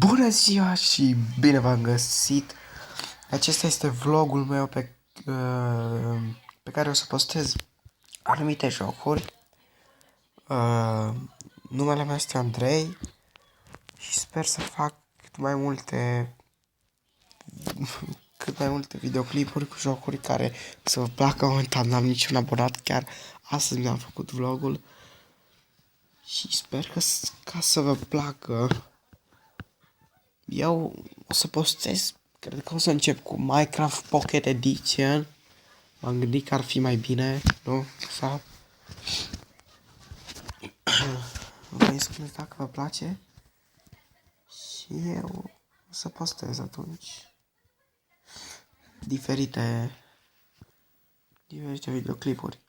Bună ziua și bine v-am găsit! Acesta este vlogul meu pe care o să postez anumite jocuri. Numele meu este Andrei și sper să fac cât mai multe videoclipuri cu jocuri care să vă placă. Momentan n-am niciun abonat, chiar astăzi mi-am făcut vlogul și sper ca să vă placă. Eu o să postez, cred că o să încep cu Minecraft Pocket Edition. M-am gândit că ar fi mai bine, nu? Sau? Vă spuneți dacă vă place. Și eu o să postez atunci diferite videoclipuri.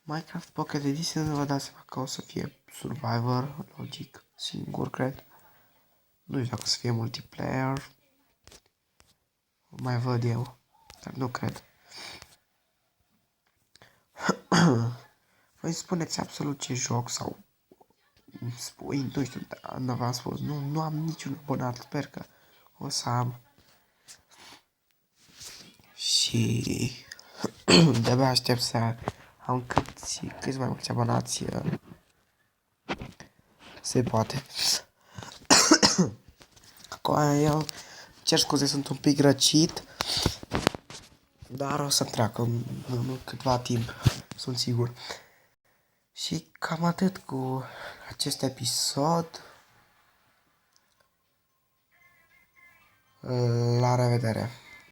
Minecraft Pocket Edition, vă dați seama că o să fie Survivor, logic, singur, cred. Nu știu dacă o să fie multiplayer. Mai văd eu, dar nu cred. Voi spuneți absolut ce joc sau spui, nu știu, dar v-am spus, nu am niciun abonat, sper că o să am. Și de-abia aștept să am câți mai mulți abonați se poate. Acum eu cer scuze, sunt un pic răcit, dar o să treacă în câtva timp, sunt sigur. Și cam atât cu acest episod. La revedere!